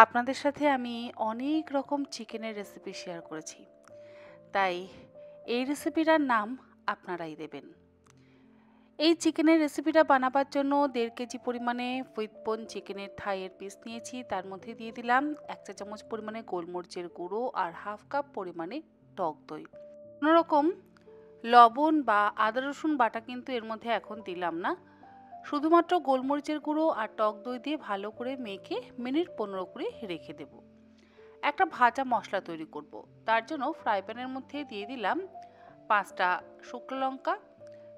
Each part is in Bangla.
আপনাদের সাথে আমি অনেক রকম চিকেনের রেসিপি শেয়ার করেছি। তাই এই রেসিপিটার নাম আপনারাই দেবেন। এই চিকেনের রেসিপিটা বানাবার জন্য ১.৫ কেজি পরিমাণে হুইট বোন চিকেনের থাইয়ের পিস নিয়েছি। তার মধ্যে দিয়ে দিলাম ১ চা চামচ পরিমাণে গোলমরিচের গুঁড়ো আর হাফ কাপ পরিমাণে টক দই। কোনো রকম লবণ বা আদা রসুন বাটা কিন্তু এর মধ্যে এখন দিলাম না। শুধুমাত্র গোলমরিচের গুঁড়ো আর টক দই দিয়ে ভালো করে মেখে মিনিট ১৫-২০ রেখে দেব। একটা ভাজা মশলা তৈরি করব। তার জন্য ফ্রাই প্যানের মধ্যে দিয়ে দিলাম ৫টা শুকনো লঙ্কা,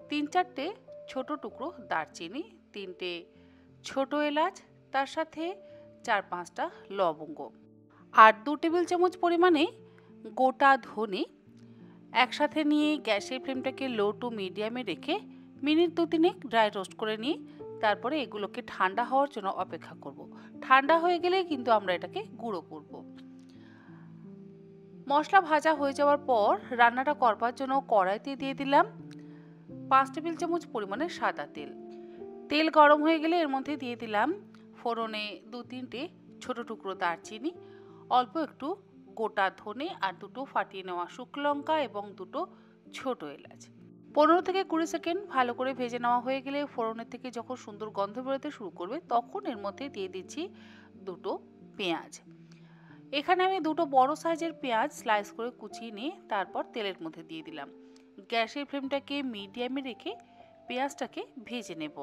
৩-৪টে ছোট টুকরো দারচিনি, ৩টে ছোট এলাচ, তার সাথে ৪-৫টা লবঙ্গ আর ২ টেবিল চামচ পরিমাণে গোটা ধনে একসাথে নিয়ে গ্যাসের ফ্লেমটাকে লো টু মিডিয়ামে রেখে মিনিট ২-৩ ড্রাই রোস্ট করে নিয়ে তারপরে এগুলোকে ঠান্ডা হওয়ার জন্য অপেক্ষা করব। ঠান্ডা হয়ে গেলে কিন্তু আমরা এটাকে গুঁড়ো করব। মশলা ভাজা হয়ে যাওয়ার পর রান্নাটা করবার জন্য কড়াইতে দিয়ে দিলাম ৫ টেবিল চামচ পরিমাণে সাদা তেল। তেল গরম হয়ে গেলে এর মধ্যে দিয়ে দিলাম ফোড়নে ২-৩টে ছোট টুকরো দারচিনি, অল্প একটু গোটা ধনে আর দুটো ফাটিয়ে নেওয়া শুকনো লঙ্কা এবং দুটো ছোট এলাচ। ১৫-২০ সেকেন্ড ভালো করে ভেজে নেওয়া হয়ে গেলে ফোড়নের থেকে যখন সুন্দর গন্ধ বেরোতে শুরু করবে তখন এর মধ্যে দিয়ে দিচ্ছি দুটো পেঁয়াজ। এখানে আমি দুটো বড় সাইজের পেঁয়াজ স্লাইস করে কুচিয়ে নিয়ে তারপর তেলের মধ্যে দিয়ে দিলাম। গ্যাসের ফ্লেমটাকে মিডিয়ামে রেখে পেঁয়াজটাকে ভেজে নেব।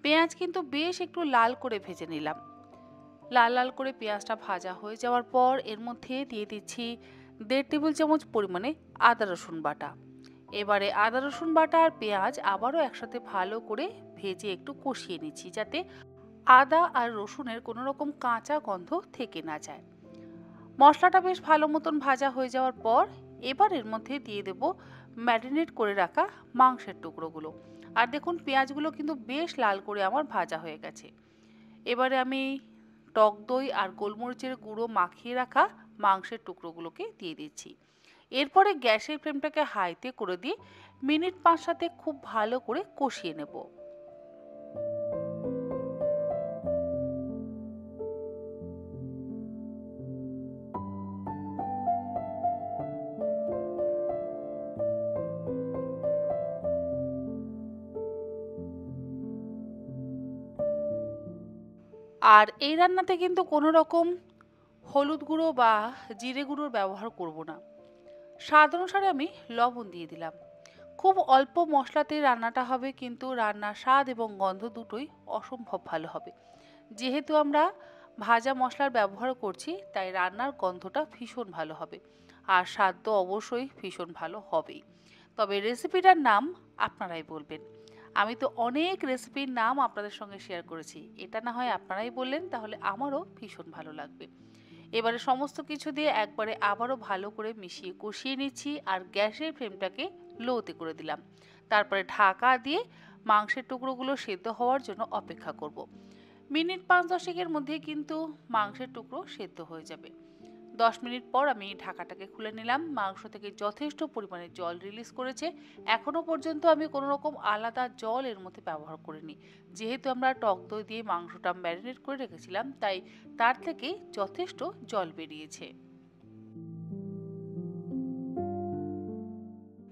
পেঁয়াজ কিন্তু বেশ একটু লাল করে ভেজে নিলাম। লাল লাল করে পেঁয়াজটা ভাজা হয়ে যাওয়ার পর এর মধ্যে দিয়ে দিচ্ছি ১.৫ টেবিল চামচ পরিমাণে আদা রসুন বাটা। এবারে আদা রসুন বাটা আর পেঁয়াজ আবারও একসাথে ভালো করে ভেজে একটু কষিয়ে নিচ্ছি যাতে আদা আর রসুনের কোনো রকম কাঁচা গন্ধ থেকে না যায়। মশলাটা বেশ ভালো মতন ভাজা হয়ে যাওয়ার পর এবার এর মধ্যে দিয়ে দেব ম্যারিনেট করে রাখা মাংসের টুকরোগুলো। আর দেখুন পেঁয়াজগুলো কিন্তু বেশ লাল করে আমার ভাজা হয়ে গেছে। এবারে আমি টক দই আর গোলমরিচের গুঁড়ো মাখিয়ে রাখা মাংসের টুকরোগুলোকে দিয়ে দিচ্ছি। এরপরে গ্যাসের ফ্লেমটাকে হাইতে করে দিয়ে মিনিট ৫-৭ খুব ভালো করে কষিয়ে নেব। আর এই রান্নাতে কিন্তু কোনো রকম হলুদ গুঁড়ো বা জিরে গুঁড়োর ব্যবহার করব না। স্বাদ অনুসারে আমি লবণ দিয়ে দিলাম। খুব অল্প মশলাতেই রান্নাটা হবে কিন্তু রান্নার স্বাদ এবং গন্ধ দুটোই অসম্ভব ভালো হবে। যেহেতু আমরা ভাজা মশলার ব্যবহার করছি তাই রান্নার গন্ধটা ভীষণ ভালো হবে আর স্বাদ তো অবশ্যই ভীষণ ভালো হবেই। তবে রেসিপিটার নাম আপনারাই বলবেন। আমি তো অনেক রেসিপির নাম আপনাদের সঙ্গে শেয়ার করেছি, এটা না হয় আপনারাই বললেন তাহলে আমারও ভীষণ ভালো লাগবে। এবারে সমস্ত কিছু দিয়ে একবারে আবারও ভালো করে মিশিয়ে কষিয়ে নিচ্ছি আর গ্যাসের ফ্লেমটাকে লোতে করে দিলাম। তারপরে ঢাকা দিয়ে মাংসের টুকরোগুলো সেদ্ধ হওয়ার জন্য অপেক্ষা করব। মিনিট ৫-১০ মধ্যেই কিন্তু মাংসের টুকরো সেদ্ধ হয়ে যাবে। ১০ মিনিট পর আমি ঢাকাটাকে খুলে নিলাম। মাংস থেকে যথেষ্ট পরিমাণে জল রিলিজ করেছে। এখনো পর্যন্ত আমি কোনো রকম আলাদা জল এর মধ্যে ব্যবহার করিনি। যেহেতু আমরা টক দই দিয়ে মাংসটা ম্যারিনেট করে রেখেছিলাম তাই তার থেকে যথেষ্ট জল বেরিয়েছে।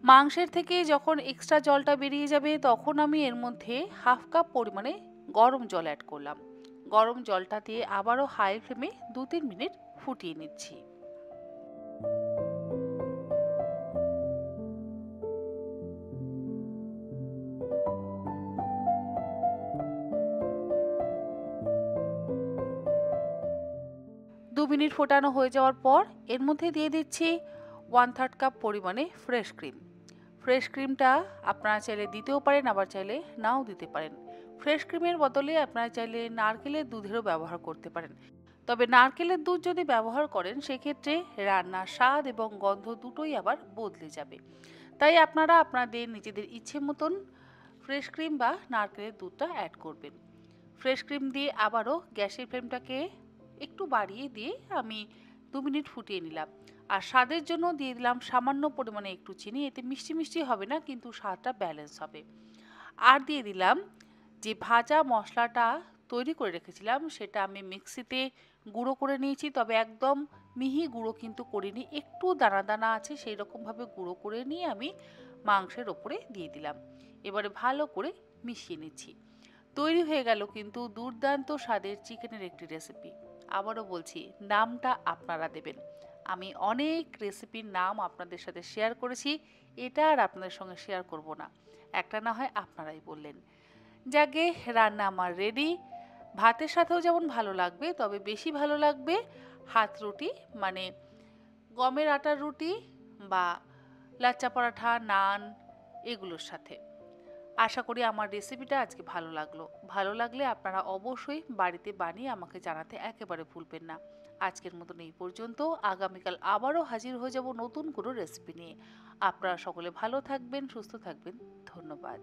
মাংসের থেকে যখন এক্সট্রা জলটা বেরিয়ে যাবে তখন আমি এর মধ্যে হাফ কাপ পরিমাণে গরম জল অ্যাড করলাম। গরম জলটা দিয়ে আবারও হাই ফ্লেমে ২-৩ মিনিট ফুটিয়ে নিচ্ছি। ২ মিনিট ফোটানো হয়ে যাওয়ার পর এর মধ্যে দিয়ে দিচ্ছি 1/3 কাপ পরিমাণে ফ্রেশ ক্রিম। ফ্রেশ ক্রিমটা আপনারা চাইলে দিতেও পারেন আবার চাইলে নাও দিতে পারেন। ফ্রেশ ক্রিমের বদলে আপনারা চাইলে নারকেলের দুধেরও ব্যবহার করতে পারেন। তবে নারকেলের দুধ যদি ব্যবহার করেন সেক্ষেত্রে রান্নার স্বাদ এবং গন্ধ দুটোই আবার বদলে যাবে। তাই আপনারা আপনাদের নিজেদের ইচ্ছে মতন ফ্রেশ ক্রিম বা নারকেলের দুধটা অ্যাড করবেন। ফ্রেশ ক্রিম দিয়ে আবারও গ্যাসের ফ্লেমটাকে একটু বাড়িয়ে দিয়ে আমি 2 মিনিট ফুটিয়ে নিলাম। আর স্বাদের জন্য দিয়ে দিলাম সামান্য পরিমাণে একটু চিনি, এতে মিষ্টি মিষ্টি হবে না কিন্তু স্বাদটা ব্যালেন্স হবে। আর দিয়ে দিলাম যে ভাজা মশলাটা তৈরি করে রেখেছিলাম, সেটা আমি মিক্সিতে গুঁড়ো করে নিয়েছি, তবে একদম মিহি গুঁড়ো কিন্তু করিনি, একটু দানা দানা আছে, সেই রকমভাবে গুঁড়ো করে নিয়ে আমি মাংসের ওপরে দিয়ে দিলাম। এবারে ভালো করে মিশিয়ে নিচ্ছি। তৈরি হয়ে গেল কিন্তু দুর্দান্ত স্বাদের চিকেনের একটি রেসিপি। আবারও বলছি, নামটা আপনারা দেবেন। আমি অনেক রেসিপির নাম আপনাদের সাথে শেয়ার করেছি, এটা আর আপনাদের সঙ্গে শেয়ার করব না, একটা না হয় আপনারাই বললেন। যাকে রান্না আমার রেডি। ভাতের সাথেও যেমন ভালো লাগবে, তবে বেশি ভালো লাগবে হাত রুটি, মানে গমের আটার রুটি বা লাচ্চা পরাঠা, নান, এগুলোর সাথে। আশা করি আমার রেসিপিটা আজকে ভালো লাগলো। ভালো লাগলে আপনারা অবশ্যই বাড়িতে বানিয়ে আমাকে জানাতে একেবারে ভুলবেন না। আজকের মতন এই পর্যন্ত। আগামীকাল আবারও হাজির হয়ে যাব নতুন কোনো রেসিপি নিয়ে। আপনারা সকলে ভালো থাকবেন, সুস্থ থাকবেন। ধন্যবাদ।